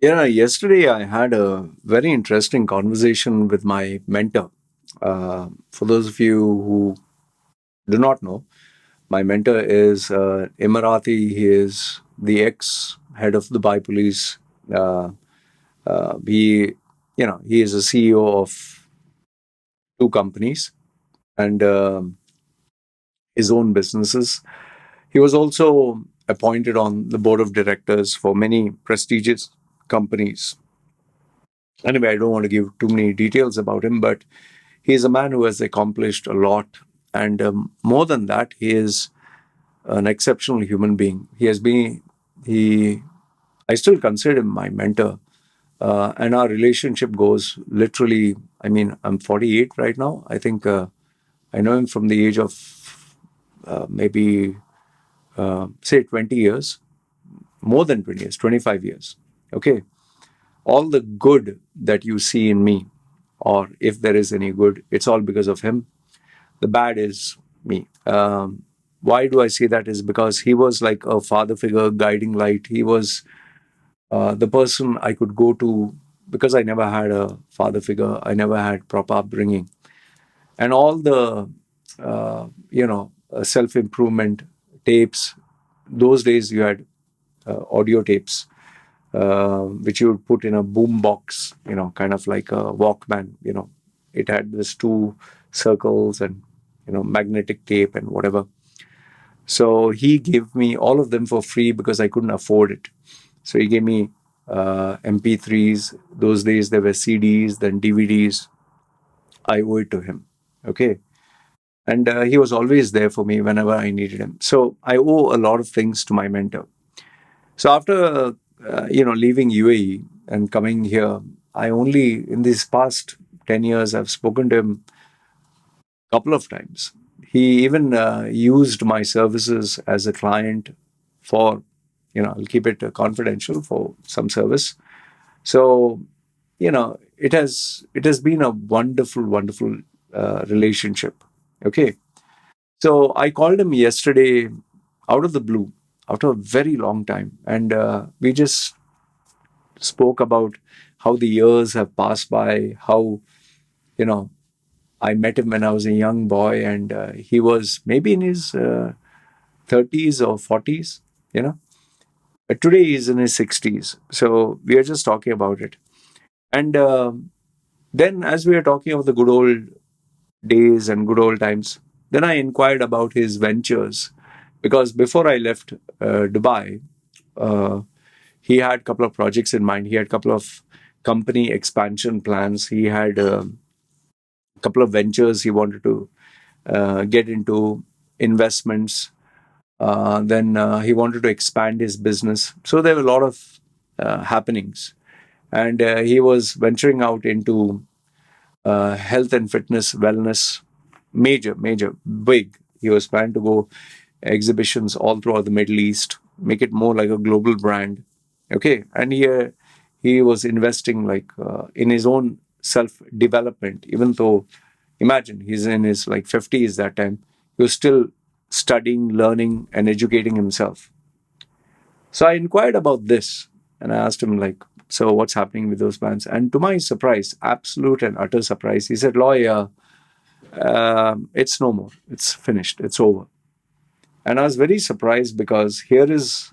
Yesterday I had a very interesting conversation with my mentor. For those of you who do not know, my mentor is Emirati. He is the ex head of the Dubai police. Uh, he is a CEO of two companies and his own businesses. He was also appointed on the board of directors for many prestigious companies. Anyway, I don't want to give too many details about him, but he is a man who has accomplished a lot. And more than that, he is an exceptional human being. He, I still consider him my mentor. And our relationship goes literally, I mean, I'm 48 right now. I think I know him from the age of maybe, say, 20 years, more than 20 years, 25 years. Okay. All the good that you see in me, or if there is any good, it's all because of him. The bad is me. Why do I say that? Is because he was like a father figure, guiding light. He was the person I could go to because I never had a father figure. I never had proper upbringing, and all the self improvement tapes. Those days you had audio tapes, which you would put in a boom box, kind of like a Walkman. It had this two circles and magnetic tape and whatever. So he gave me all of them for free because I couldn't afford it. So he gave me MP3s. Those days there were CDs, then DVDs. I owe it to him. Okay. And he was always there for me whenever I needed him. So I owe a lot of things to my mentor. So after leaving UAE and coming here, I only in these past 10 years I've spoken to him a couple of times. He even used my services as a client for, I'll keep it confidential for some service. So it has been a wonderful, wonderful relationship. Okay, so I called him yesterday out of the blue after a very long time, and we just spoke about how the years have passed by, how, you know, I met him when I was a young boy, and he was maybe in his 30s or 40s, you know. But today he's in his 60s. So we are just talking about it. And then, as we are talking of the good old days and good old times, then I inquired about his ventures because before I left Dubai, uh, he had a couple of projects in mind. He had a couple of company expansion plans. He had a couple of ventures he wanted to get into, investments. Then he wanted to expand his business. So there were a lot of happenings. And he was venturing out into health and fitness, wellness, major, major, big. He was planning to go exhibitions all throughout the Middle East, make it more like a global brand. Okay, and he was investing like in his own self development. Even though, imagine he's in his like 50s that time, he was still studying, learning, and educating himself. So I inquired about this, and I asked him like, so what's happening with those plans? And to my surprise, absolute and utter surprise, he said, Lawyer, it's no more. It's finished. It's over. And I was very surprised because here is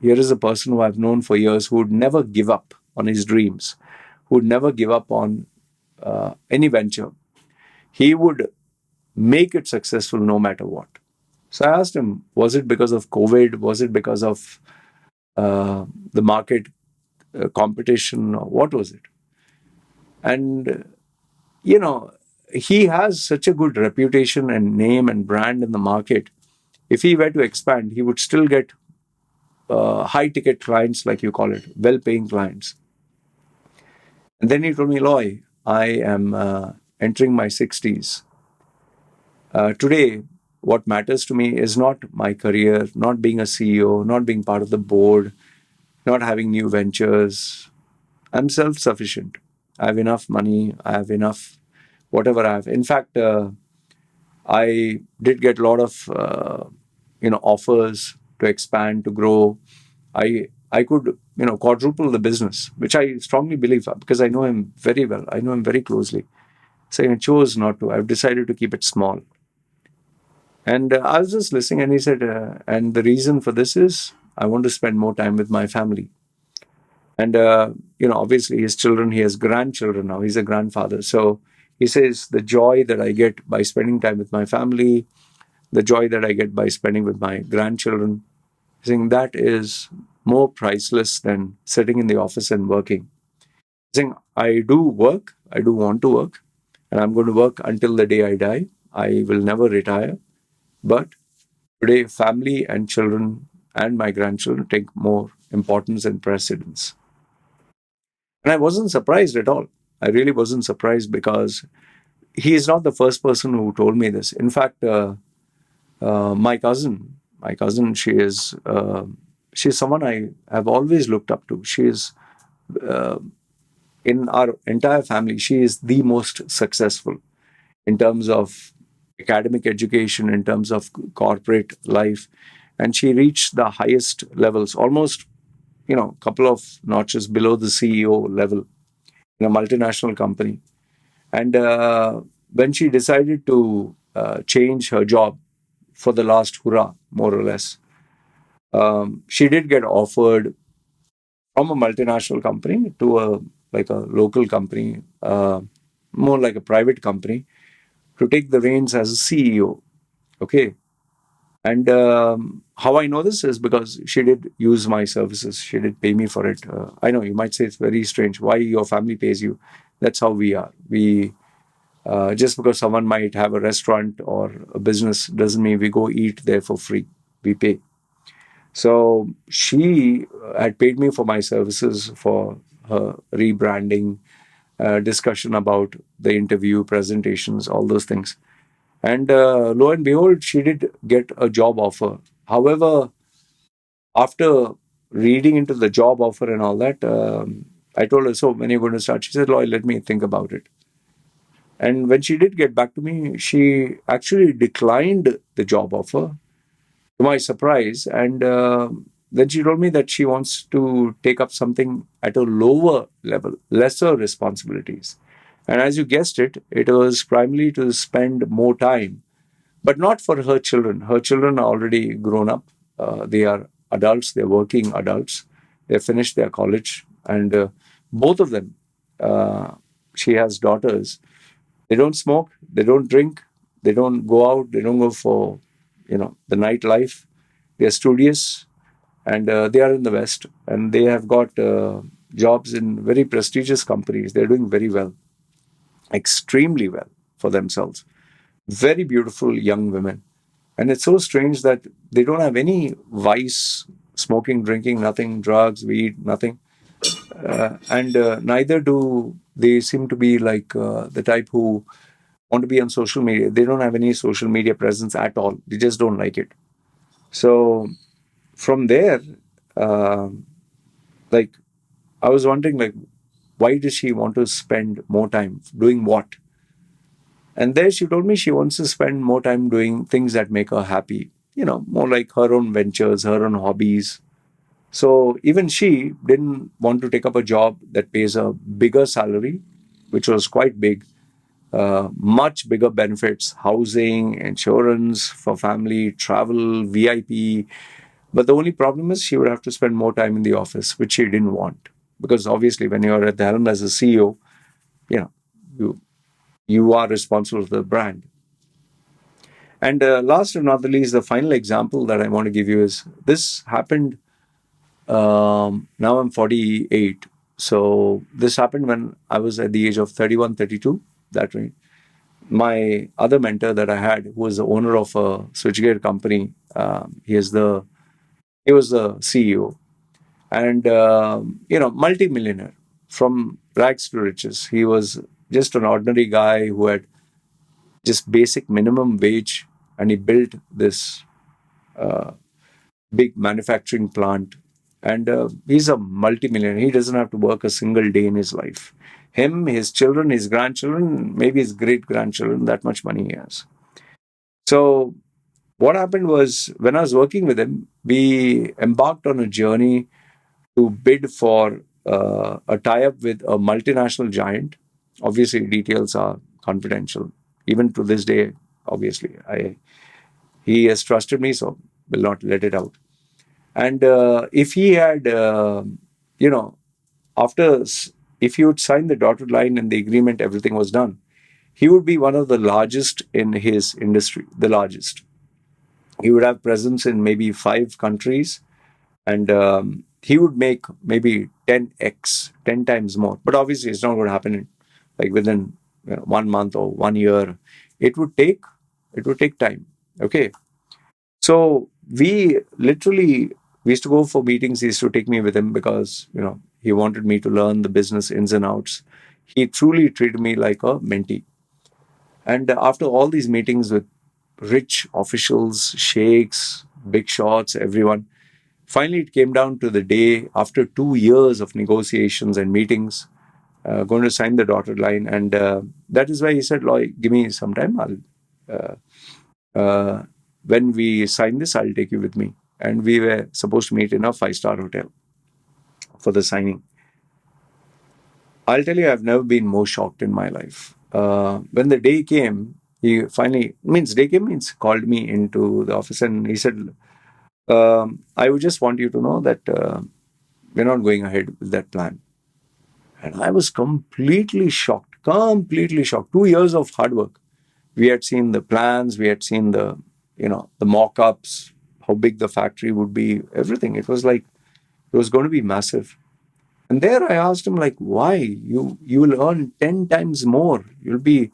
a person who I've known for years who would never give up on his dreams, who would never give up on any venture. He would make it successful no matter what. So I asked him, was it because of COVID? Was it because of the market competition? Or what was it? And, you know, he has such a good reputation and name and brand in the market. If he were to expand, he would still get high ticket clients, like you call it, well paying clients. And then he told me, Loy, I am entering my 60s. Today, what matters to me is not my career, not being a CEO, not being part of the board, not having new ventures. I'm self sufficient. I have enough money. I have enough, whatever I have. In fact, I did get a lot of offers to expand, to grow. I I could, quadruple the business, which I strongly believe because I know him very well. I know him very closely. So I chose not to. I've decided to keep it small. And I was just listening, and he said, and the reason for this is I want to spend more time with my family. And, obviously his children, he has grandchildren now. He's a grandfather. So he says, the joy that I get by spending time with my family, the joy that I get by spending with my grandchildren, I think that is more priceless than sitting in the office and working. I think I do work, I do want to work, and I'm going to work until the day I die. I will never retire. But today, family and children and my grandchildren take more importance and precedence. And I wasn't surprised at all. I really wasn't surprised because he is not the first person who told me this. In fact, my cousin, she's someone I have always looked up to. She is in our entire family. She is the most successful in terms of academic education, in terms of corporate life, and she reached the highest levels, almost a couple of notches below the CEO level in a multinational company. And when she decided to change her job for the last hurrah, more or less, she did get offered from a multinational company to a like a local company, more like a private company, to take the reins as a CEO. Okay. And how I know this is because she did use my services. She did pay me for it. I know you might say it's very strange. Why your family pays you? That's how we are. We just because someone might have a restaurant or a business doesn't mean we go eat there for free. We pay. So she had paid me for my services for her rebranding, discussion about the interview, presentations, all those things. And lo and behold, she did get a job offer. However, after reading into the job offer and all that, I told her, so when you're going to start? She said, Loy, let me think about it. And when she did get back to me, she actually declined the job offer to my surprise. And then she told me that she wants to take up something at a lower level, lesser responsibilities. And as you guessed it, it was primarily to spend more time, but not for her children. Her children are already grown up. They are adults, they're working adults. They finished their college. And both of them, she has daughters. They don't smoke, they don't drink, they don't go out, they don't go for, the nightlife. They are studious, and they are in the West, and they have got jobs in very prestigious companies. They're doing very well, extremely well for themselves. Very beautiful young women. And it's so strange that they don't have any vice, smoking, drinking, nothing, drugs, weed, nothing. And neither do they seem to be like the type who want to be on social media. They don't have any social media presence at all. They just don't like it. So from there, uh, like I was wondering, like, why does she want to spend more time doing what? And there she told me she wants to spend more time doing things that make her happy. More like her own ventures, her own hobbies. So even she didn't want to take up a job that pays a bigger salary, which was quite big, much bigger benefits, housing, insurance for family, travel, VIP. But the only problem is she would have to spend more time in the office, which she didn't want. Because obviously, when you're at the helm as a CEO, you know, you, you are responsible for the brand. And last but not the least, the final example that I want to give you is this happened. Now I'm 48. So this happened when I was at the age of 31, 32. That right. My other mentor that I had, who was the owner of a switchgear company, he was the CEO, and multimillionaire from rags to riches. He was just an ordinary guy who had just basic minimum wage, and he built this big manufacturing plant. And he's a multimillionaire. He doesn't have to work a single day in his life. Him, his children, his grandchildren, maybe his great grandchildren, that much money he has. So, what happened was when I was working with him, we embarked on a journey to bid for a tie-up with a multinational giant. Obviously, details are confidential. Even to this day, obviously, he has trusted me, so will not let it out. And if he had, you know, after if he would sign the dotted line and the agreement, everything was done, he would be one of the largest in his industry, the largest. He would have presence in maybe 5 countries, and he would make maybe 10x, 10 times more. But obviously, it's not going to happen in, like within 1 month or 1 year. It would take time. Okay, so we used to go for meetings. He used to take me with him because he wanted me to learn the business ins and outs. He truly treated me like a mentee. And after all these meetings with rich officials, sheikhs, big shots, everyone, finally it came down to the day after 2 years of negotiations and meetings, going to sign the dotted line. And that is why he said, Loy, give me some time. When we sign this, I'll take you with me. And we were supposed to meet in a 5-star hotel for the signing. I'll tell you, I've never been more shocked in my life. When the day came, he finally, means called me into the office and he said, I would just want you to know that we're not going ahead with that plan. And I was completely shocked, completely shocked. 2 years of hard work. We had seen the plans, we had seen the mock-ups, how big the factory would be, everything. It was like, it was going to be massive. And there I asked him, like, why? You will earn 10 times more. You'll be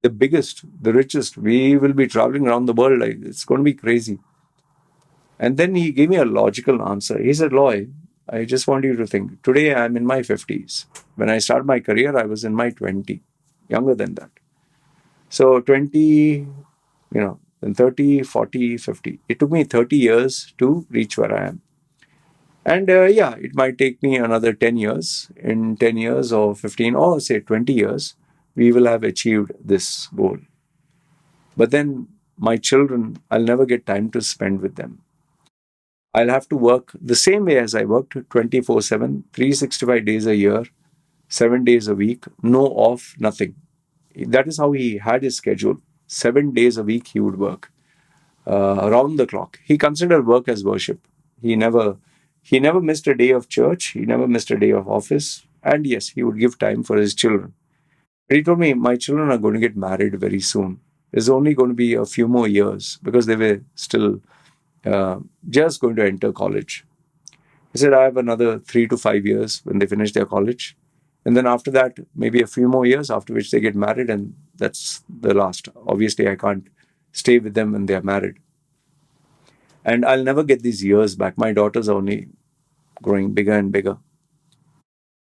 the biggest, the richest. We will be traveling around the world. Like, it's going to be crazy. And then he gave me a logical answer. He said, Loy, I just want you to think. Today I'm in my 50s. When I started my career, I was in my 20, younger than that. So 20, then 30, 40, 50. It took me 30 years to reach where I am. And it might take me another 10 years. In 10 years or 15 or say 20 years, we will have achieved this goal. But then my children, I'll never get time to spend with them. I'll have to work the same way as I worked 24/7, 365 days a year, 7 days a week, no off, nothing. That is how he had his schedule. 7 days a week he would work around the clock. He considered work as worship. He never missed a day of church. He never missed a day of office. And yes, he would give time for his children. But he told me, my children are going to get married very soon. There's only going to be a few more years because they were still just going to enter college. He said, I have another 3 to 5 years when they finish their college. And then after that, maybe a few more years, after which they get married, and that's the last. Obviously, I can't stay with them when they're married. And I'll never get these years back. My daughters are only growing bigger and bigger.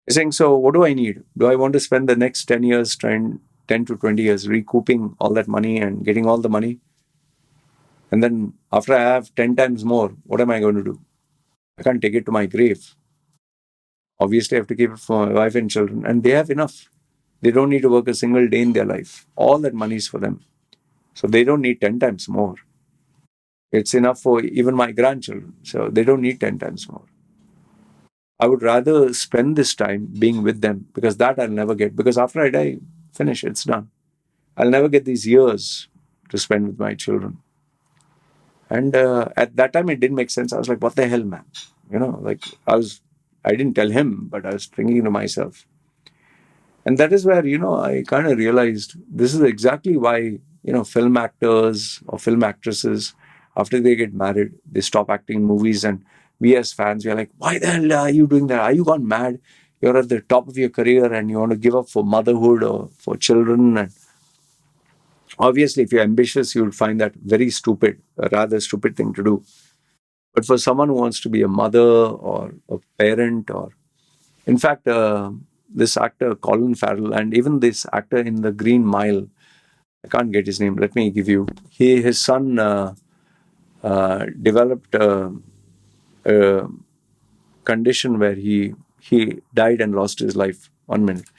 He's saying, so what do I need? Do I want to spend the next 10 years, 10 to 20 years, recouping all that money and getting all the money? And then after I have 10 times more, what am I going to do? I can't take it to my grave. Obviously, I have to keep it for my wife and children. And they have enough. They don't need to work a single day in their life. All that money is for them. So they don't need 10 times more. It's enough for even my grandchildren. So they don't need 10 times more. I would rather spend this time being with them because that I'll never get. Because after I die, finish, it's done. I'll never get these years to spend with my children. And at that time, it didn't make sense. I was like, what the hell, man? I didn't tell him, but I was thinking to myself. And that is where, I kind of realized this is exactly why, film actors or film actresses, after they get married, they stop acting in movies. And we as fans, we are like, why the hell are you doing that? Are you gone mad? You're at the top of your career and you want to give up for motherhood or for children. And obviously, if you're ambitious, you would find that very stupid, a rather stupid thing to do. But for someone who wants to be a mother or a parent, or in fact, this actor Colin Farrell and even this actor in The Green Mile, I can't get his name. Let me give you. His son developed a condition where he died and lost his life. 1 minute.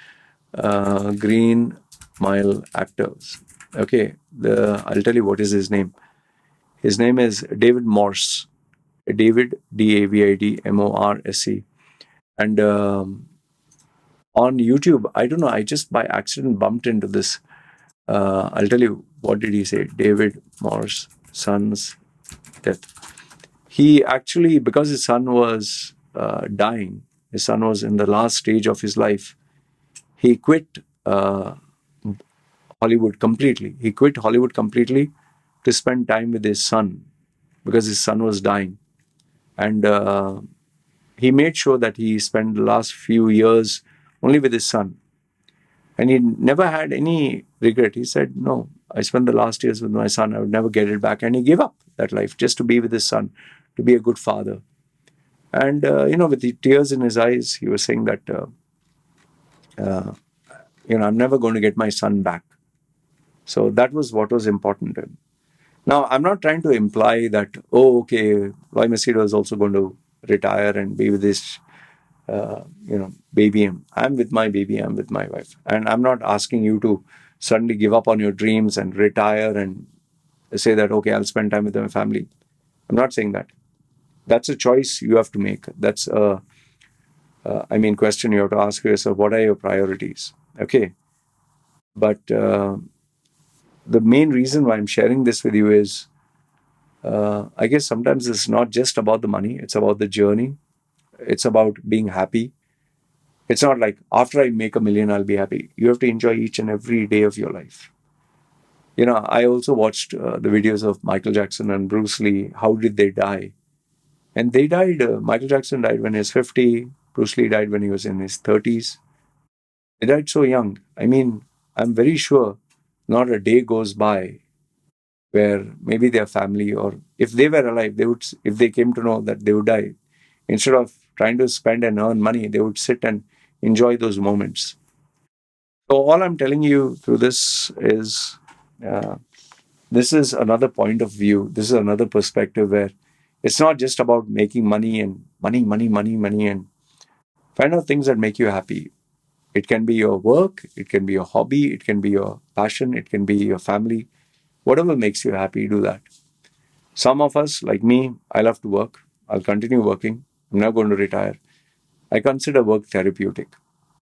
Green Mile actors. Okay, I'll tell you what is his name. His name is David Morse. David, David Morse. And on YouTube, I don't know, I just by accident bumped into this. I'll tell you, what did he say? David Moore's son's death. He actually, because his son was dying, his son was in the last stage of his life, he quit Hollywood completely. He quit Hollywood completely to spend time with his son because his son was dying. And he made sure that he spent the last few years only with his son. And he never had any regret. He said, no, I spent the last years with my son. I would never get it back. And he gave up that life just to be with his son, to be a good father. And, with the tears in his eyes, he was saying that, I'm never going to get my son back. So that was what was important to him. Now, I'm not trying to imply that, okay, Loy Machedo is also going to retire and be with his, baby. I'm with my baby, I'm with my wife. And I'm not asking you to suddenly give up on your dreams and retire and say that, okay, I'll spend time with my family. I'm not saying that. That's a choice you have to make. That's a, question you have to ask yourself, what are your priorities? Okay. But the main reason why I'm sharing this with you is, I guess sometimes it's not just about the money, it's about the journey. It's about being happy. It's not like after I make a million, I'll be happy. You have to enjoy each and every day of your life. I also watched the videos of Michael Jackson and Bruce Lee. How did they die? And they died, Michael Jackson died when he was 50, Bruce Lee died when he was in his 30s. They died so young. I'm very sure not a day goes by where maybe their family, or if they were alive, if they came to know that they would die, instead of trying to spend and earn money, they would sit and enjoy those moments. So all I'm telling you through this is, uh, this is another point of view. This is another perspective where it's not just about making money and money, and find out things that make you happy. It can be your work, it can be your hobby, it can be your passion, it can be your family. Whatever makes you happy, do that. Some of us, like me, I love to work. I'll continue working. I'm not going to retire. I consider work therapeutic.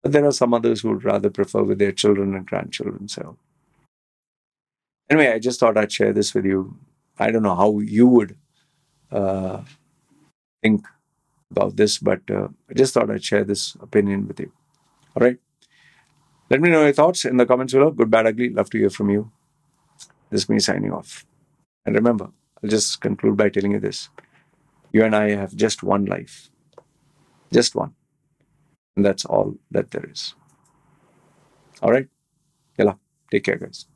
But there are some others who would rather prefer with their children and grandchildren. So, anyway, I just thought I'd share this with you. I don't know how you would uh, think about this, but I just thought I'd share this opinion with you. All right. Let me know your thoughts in the comments below. Good, bad, ugly. Love to hear from you. This is me signing off. And remember, I'll just conclude by telling you this. You and I have just one life. Just one. And that's all that there is. All right. Yalla. Take care, guys.